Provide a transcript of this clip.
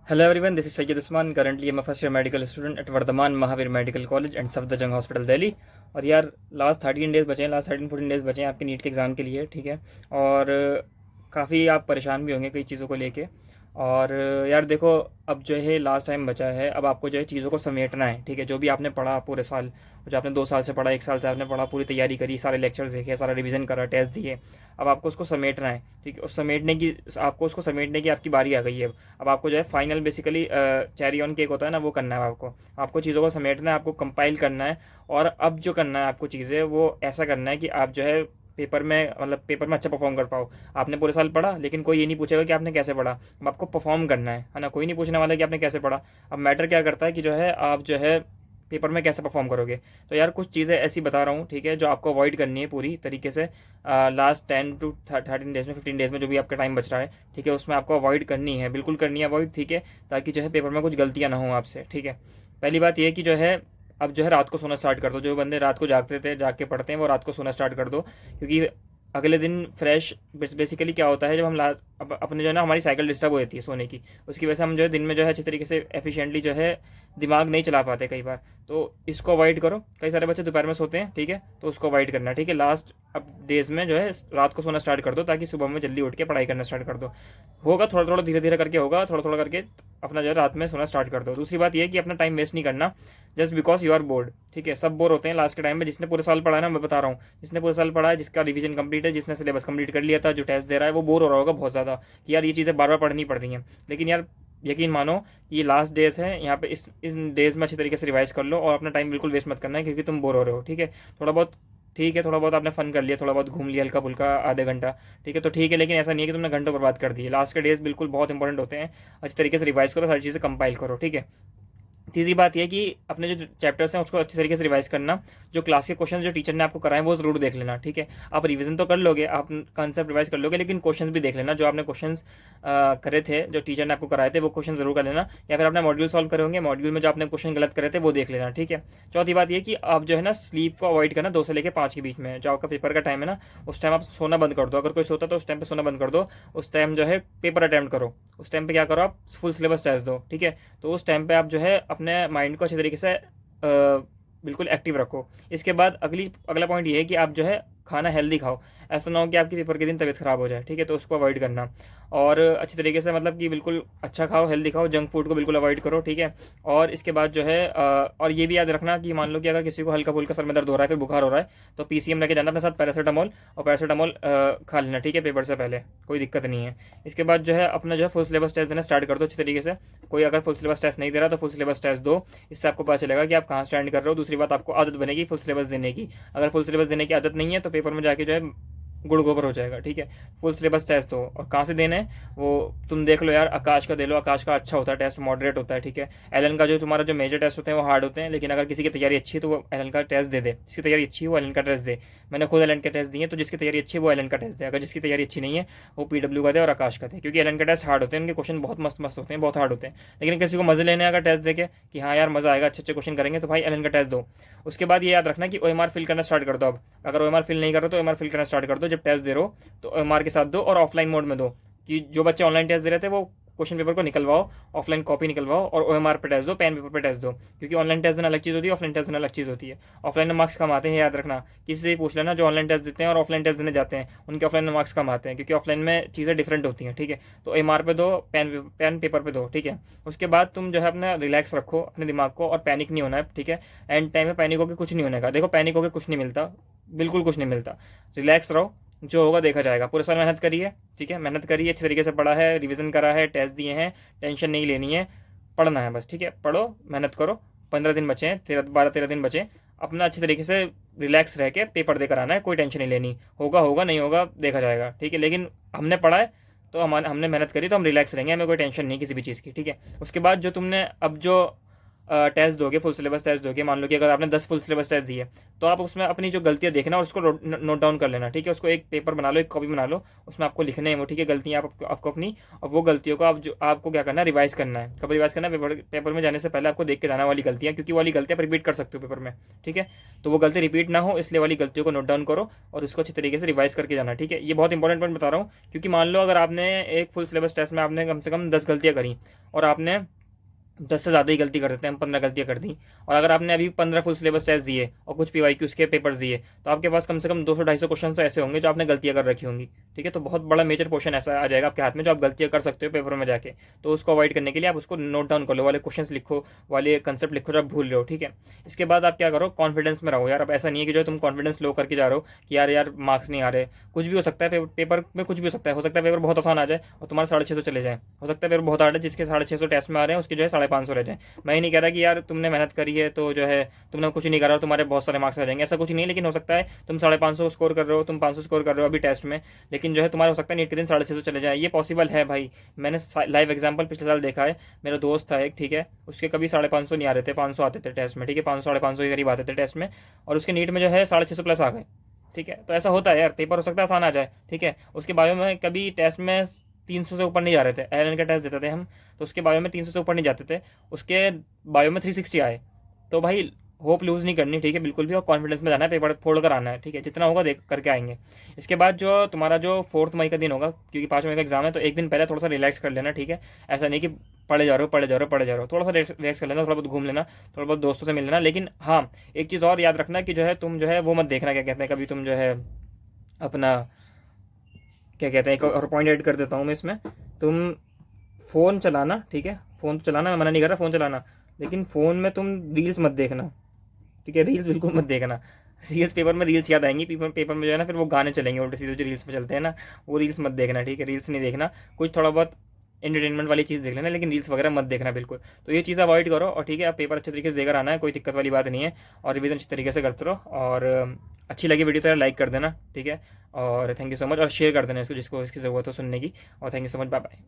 Hello everyone, this is Sayyid Usman. Currently, I'm a first year medical student at Vardhaman Mahavir Medical College and Safdarjung Hospital, Delhi. और यार last 13 days बचे हैं, last 13-14 days बचे हैं आपके NEET के exam के लिए, ठीक है। और काफ़ी आप परेशान भी होंगे कई चीज़ों को लेके। और यार देखो, अब जो है लास्ट टाइम बचा है, अब आपको जो है चीज़ों को समेटना है, ठीक है। जो भी आपने पढ़ा पूरे साल, जो आपने 2 साल से पढ़ा, 1 साल से आपने पढ़ा, पूरी तैयारी करी, सारे लेक्चर्स देखे, सारा रिवीजन करा, टेस्ट दिए, अब आपको उसको समेटना है, ठीक है। उसको समेटने की आपकी बारी आ गई है। अब आपको जो है final basically cherry on cake होता है ना, वो करना है आपको चीज़ों को समेटना है, आपको कंपाइल करना है। और अब जो करना है आपको चीज़ें, वो ऐसा करना है कि आप जो है पेपर में अच्छा परफॉर्म कर पाओ। आपने पूरे साल पढ़ा, लेकिन कोई ये नहीं पूछेगा कि आपने कैसे पढ़ा। अब आपको परफॉर्म करना है ना, कोई नहीं पूछने वाला कि आपने कैसे पढ़ा। अब मैटर क्या करता है कि जो है आप जो है पेपर में कैसे परफॉर्म करोगे। तो यार कुछ चीज़ें ऐसी बता रहा हूँ, ठीक है, जो आपको अवॉइड करनी है पूरी तरीके से। लास्ट 10 to 13 डेज में, 15 डेज में जो भी आपका टाइम बच रहा है, ठीक है, उसमें आपको अवॉइड करनी है, बिल्कुल करनी है अवॉइड, ठीक है। ताकि जो है पेपर में कुछ गलतियाँ ना हो आपसे, ठीक है। पहली बात ये कि जो है अब जो है रात को सोना स्टार्ट कर दो। जो बंदे रात को जागते थे, जाग के पढ़ते हैं, वो रात को सोना स्टार्ट कर दो, क्योंकि अगले दिन फ्रेश। बेसिकली क्या होता है, जब हम अपने जो है ना, हमारी साइकिल डिस्टर्ब हो जाती है सोने की, उसकी वजह से हम जो है दिन में जो है अच्छी तरीके से एफिशिएंटली जो है दिमाग नहीं चला पाते कई बार। तो इसको अवॉइड करो। कई सारे बच्चे दोपहर में सोते हैं, ठीक है, तो उसको अवॉइड करना, ठीक है। लास्ट अब डेज में जो है रात को सोना स्टार्ट कर दो, ताकि सुबह में जल्दी उठ के पढ़ाई करना स्टार्ट कर दो। होगा थोड़ा थोड़ा, धीरे धीरे करके होगा, थोड़ा थोड़ा करके अपना जो है रात में सोना स्टार्ट कर दो। दूसरी बात यह है कि अपना टाइम वेस्ट नहीं करना just because you are bored, ठीक है। सब बोर होते हैं लास्ट के टाइम में। जिसने पूरे साल पढ़ा है ना, मैं बता रहा हूँ, जिसने पूरे साल पढ़ा है, जिसका रिवीजन कंप्लीट है, जिसने सिलेबस कंप्लीट कर लिया था, जो टेस्ट दे रहा है, वो बोर हो रहा होगा बहुत ज़्यादा कि यार ये चीज़ें बार बार पढ़नी पड़ रही हैं। लेकिन यार यकीन मानो, ये लास्ट डेज है यहाँ पे, इस इन डेज में अच्छी तरीके से रिवाइज कर लो और अपना टाइम बिल्कुल वेस्ट मत करना है, क्योंकि तुम बोर हो रहे हो, ठीक है। थोड़ा बहुत ठीक है, थोड़ा बहुत आपने फन कर लिया, थोड़ा बहुत घूम लिया हल्का फुल्का आधे घंटा, ठीक है, तो ठीक है। लेकिन ऐसा नहीं है कि तुमने घंटों बर्बाद कर दिए। लास्ट के डेज बिल्कुल बहुत इंपॉर्टेंट होते हैं। अच्छी तरीके से रिवाइज करो, सारी चीज़ें कंपाइल करो, ठीक है। तीसरी बात यह कि अपने जो चैप्टर्स हैं उसको अच्छी तरीके से रिवाइज करना। जो क्लास के क्वेश्चन जो टीचर ने आपको कराए वो जरूर देख लेना, ठीक है। आप रिवीजन तो कर लोगे, आप कंसेप्ट रिवाइज कर लोगे, लेकिन क्वेश्चंस भी देख लेना। जो आपने क्वेश्चंस करे थे, जो टीचर ने आपको कराए थे, वो क्वेश्चन जरूर कर लेना। या फिर आपने मॉड्यूल सॉल्व करे होंगे, मॉड्यूल में जो आपने क्वेश्चन गलत करे थे वो देख लेना, ठीक है। चौथी बात यह कि आप जो है ना स्लीप को अवॉइड करना 2 से लेकर 5 के बीच में। जो आपका पेपर का टाइम है ना, उस टाइम आप सोना बंद कर दो। अगर कोई सोता तो उस टाइम पे सोना बंद कर दो। उस टाइम जो है पेपर अटेम्प्ट करो। उस टाइम पे क्या करो, आप फुल सिलेबस टेस्ट दो, ठीक है। तो उस टाइम पे आप जो है अपने माइंड को अच्छी तरीके से बिल्कुल एक्टिव रखो। इसके बाद अगला पॉइंट ये है कि आप जो है खाना हेल्दी खाओ। ऐसा ना हो कि आपके पेपर के दिन तबीयत खराब हो जाए, ठीक है, तो उसको अवॉइड करना। और अच्छी तरीके से मतलब कि बिल्कुल अच्छा खाओ, हेल्दी खाओ, जंक फूड को बिल्कुल अवॉइड करो, ठीक है। और इसके बाद जो है और ये भी याद रखना कि मान लो कि अगर किसी को हल्का फुल्का सर में दर्द हो रहा है, फिर बुखार हो रहा है, तो पीसीएम लेके जाना अपने साथ, पैरासीटामोल। और पैरासीटामोल खा लेना, ठीक है, पेपर से पहले, कोई दिक्कत नहीं है। इसके बाद जो है अपना जो है फुल सिलेबस टेस्ट देना स्टार्ट कर दो अच्छी तरीके से। कोई अगर फुल सिलेबस टेस्ट नहीं दे रहा तो फुल सिलेबस टेस्ट दो। इससे आपको पता चलेगा कि आप कहाँ स्टैंड कर रहे हो। दूसरी बात, आपको आदत बनेगी फुल सिलेबस देने की। अगर फुल सिलेबस देने की आदत नहीं है तो पेपर में जाके जो है गुड़ गोबर हो जाएगा, ठीक है। फुल सिलेबस टेस्ट दो। और कहाँ से देने हैं वो तुम देख लो यार, आकाश का दे लो, आकाश का अच्छा होता है टेस्ट, मॉडरेट होता है, ठीक है। एलन का जो तुम्हारा जो मेजर टेस्ट होते हैं वो हार्ड होते हैं, लेकिन अगर किसी की तैयारी अच्छी है तो वो एलन का टेस्ट दे। जिसकी तैयारी अच्छी है वो एलन का टेस्ट दे। मैंने खुद एलन के टेस्ट दिए, तो जिसकी तैयारी अच्छी है वो एलन का टेस्ट दे। अगर जिसकी तैयारी अच्छी नहीं है वो पीडब्ल्यू का दे और आकाश का दे, क्योंकि एलन का टेस्ट हार्ड होते हैं, उनके क्वेश्चन बहुत मस्त मस्त होते हैं, बहुत हार्ड होते हैं। लेकिन किसी को मजे लेने अगर टेस्ट देके कि हाँ यार मजा आएगा, अच्छे अच्छे क्वेश्चन करेंगे, तो भाई एलन का टेस्ट दो। उसके बाद ये याद रखना कि ओएमआर फिल करना स्टार्ट कर दो। अब अगर ओएमआर फिल नहीं कर रहे तो ओएमआर फिल करना स्टार्ट कर दो जब टेस्ट दे रहे हो, तो ओएमआर के साथ दो और ऑफलाइन मोड में दो। कि जो बच्चे ऑनलाइन टेस्ट दे रहे थे वो क्वेश्चन पेपर को निकलवाओ, ऑफलाइन कॉपी निकलवाओ और ओएमआर पे टेस्ट दो, पेन पेपर पे टेस्ट दो। क्योंकि ऑनलाइन टेस्ट देना अलग चीज़ होती है, ऑफलाइन टेस्ट देना अलग चीज़ होती है। ऑफलाइन में मार्क्स कम आते हैं, याद रखना। किसी से पूछ लेना जो ऑनलाइन टेस्ट देते हैं और ऑफलाइन टेस्ट देने जाते हैं, उनके ऑफलाइन में मार्क्स कम आते हैं, क्योंकि ऑफलाइन में चीज़ें डिफरेंट होती हैं, ठीक है। तो एमआर पे दो, पेन पेपर पे दो, ठीक है। उसके बाद तुम जो है अपना रिलैक्स रखो अपने दिमाग को, और पैनिक नहीं होना है, ठीक है। एंड टाइम में पैनिक होकर कुछ नहीं होने का। देखो पैनिक होकर कुछ नहीं मिलता, बिल्कुल कुछ नहीं मिलता। रिलैक्स रहो, जो होगा देखा जाएगा। पूरे साल मेहनत करिए, ठीक है, मेहनत करिए, अच्छे तरीके से पढ़ा है, रिवीजन करा है, टेस्ट दिए हैं, टेंशन नहीं लेनी है, पढ़ना है बस, ठीक है। पढ़ो, मेहनत करो। 15 दिन बचे हैं, 12-13 दिन बचे। अपना अच्छे तरीके से रिलैक्स रह के पेपर देकर आना है, कोई टेंशन नहीं लेनी। होगा होगा, नहीं होगा देखा जाएगा, ठीक है। लेकिन हमने पढ़ा है तो हमने मेहनत करी, तो हम रिलैक्स रहेंगे, हमें कोई टेंशन नहीं किसी भी चीज़ की, ठीक है। उसके बाद जो तुमने अब जो टेस्ट दोगे, फुल सिलेबस टेस्ट दोगे, मान लो कि अगर आपने 10 फुल सिलेबस टेस्ट दिए, तो आप उसमें अपनी जो गलतियाँ देखना और उसको नोट डाउन कर लेना, ठीक है। उसको एक पेपर बना लो, एक कॉपी बना लो, उसमें आपको लिखने हैं वो, ठीक है, गलतियाँ आपको अपनी, और वो गलतियों को आप जो आपको क्या करना है, रिवाइज करना है। कब रिवाइज करना है? पेपर में जाने से पहले आपको देख के जाना वाली गलतियाँ, क्योंकि वाली गलतियाँ आप रिपीट कर सकते हो पेपर में, ठीक है। तो वो गलती रिपीट ना हो, इसलिए वाली गलतियों को नोट डाउन करो और उसको अच्छी तरीके से रिवाइज करके जाना, ठीक है। ये बहुत इंपॉर्टेंट पॉइंट बता रहा हूँ, क्योंकि मान लो अगर आपने एक फुल सिलेबस टेस्ट में आपने कम से कम 10 गलतियाँ करी, और आपने 10 से ज़्यादा ही गलती कर देते हैं हम, 15 गलतियाँ कर दी, और अगर आपने अभी 15 फुल सिलेबस टेस्ट दिए और कुछ PYQs के पेपर्स दिए, तो आपके पास कम से कम 200-250 क्वेश्चन तो ऐसे होंगे जो आपने गलतियाँ कर रखी होंगी, ठीक है। तो बहुत बड़ा मेजर पोर्शन ऐसा आ जाएगा आपके हाथ में जो आप गलतियाँ कर सकते हो पेपर में जाके। तो उसको अवॉइड करने के लिए आप उसको नोट डाउन कर लो, वाले क्वेश्चन लिखो, वाले कंसेप्ट लिखो जो आप भूल रहे हो, ठीक है। इसके बाद आप क्या करो, कॉन्फिडेंस में रहो यार। अब ऐसा नहीं है कि जो तुम कॉन्फिडेंस लो करके जा रहे हो कि यार यार मार्क्स नहीं आ रहे, कुछ भी हो सकता है पेपर में, कुछ भी हो सकता है। हो सकता है पेपर बहुत आसान आ जाए और तुम्हारे 650 चले जाए, हो सकता है पेपर बहुत हार्ड है जिसके 650 टेस्ट में आ रहे हैं उसके जो है 550 रह जाए। मैं ये नहीं कह रहा कि यार तुमने मेहनत करी है तो जो है तुमने कुछ नहीं करा और तुम्हारे बहुत सारे मार्क्स आ जाएंगे, ऐसा कुछ नहीं है। लेकिन हो सकता है तुम 550 स्कोर कर रहे हो, तुम 500 स्कोर कर रहे हो अभी टेस्ट में, लेकिन जो है तुम्हारा हो सकता है नीट के दिन 650 चले जाए। ये पॉसिबल है भाई, मैंने लाइव एग्जाम्पल पिछले साल देखा है। मेरा दोस्त था एक, ठीक है, उसके कभी 550 नहीं आ रहे थे, 500 आते थे टेस्ट में, ठीक है, 500-550 के करीब आते थे टेस्ट में, और उसके नीट में जो है 650 प्लस आ गए, ठीक है। तो ऐसा होता है यार, पेपर हो सकता है आसान आ जाए, ठीक है। उसके बायो में कभी टेस्ट में 300 से ऊपर नहीं जा रहे थे, एलन का टेस्ट देते थे हम, तो उसके बायो में 300 से ऊपर नहीं जाते थे, उसके बायो में 360 आए। तो भाई होप लूज़ नहीं करनी, ठीक है, बिल्कुल भी, और कॉन्फिडेंस में जाना है, पेपर फोड़ कर आना है, ठीक है, जितना होगा देख करके आएंगे। इसके बाद जो तुम्हारा जो 4 मई का दिन होगा, क्योंकि 5 मई का एग्जाम है, तो एक दिन पहले थोड़ा सा रिलैक्स कर लेना, ठीक है। ऐसा नहीं कि पढ़े जा रहे हो पढ़े जा रहे हो पढ़े जा रहे हो, थोड़ा सा रिलैक्स कर लेना, थोड़ा बहुत घूम लेना, थोड़ा बहुत दोस्तों से मिल लेना। लेकिन हाँ, एक चीज़ और याद रखना कि जो है तुम जो है वो मत देखना, क्या कहते हैं, कभी तुम जो है अपना क्या कहते हैं, एक और पॉइंट ऐड कर देता हूँ मैं इसमें, तुम फ़ोन चलाना, ठीक है, फ़ोन तो चलाना, मैं मना नहीं कर रहा फ़ोन चलाना, लेकिन फ़ोन में तुम रील्स मत देखना, ठीक है, रील्स बिल्कुल मत देखना। रील्स, पेपर में रील्स याद आएंगी, पेपर में जो है ना फिर वो गाने चलेंगे उल्टे सीधे जो रील्स में चलते हैं ना, वो रील्स मत देखना, ठीक है, रील्स नहीं देखना। कुछ थोड़ा बहुत एंटरटेनमेंट वाली चीज़ देख लेना, लेकिन रील्स वगैरह मत देखना बिल्कुल। तो ये चीज़ अवॉइड करो, और ठीक है, आप पेपर अच्छे तरीके से देकर आना है, कोई दिक्कत वाली बात नहीं है, और रिवीजन अच्छी तरीके से करते रहो। और अच्छी लगी वीडियो तो यार लाइक कर देना, ठीक है, और थैंक यू सो मच, और शेयर कर देना इसको जिसको इसकी ज़रूरत हो सुनने की, और thank you so much, bye bye.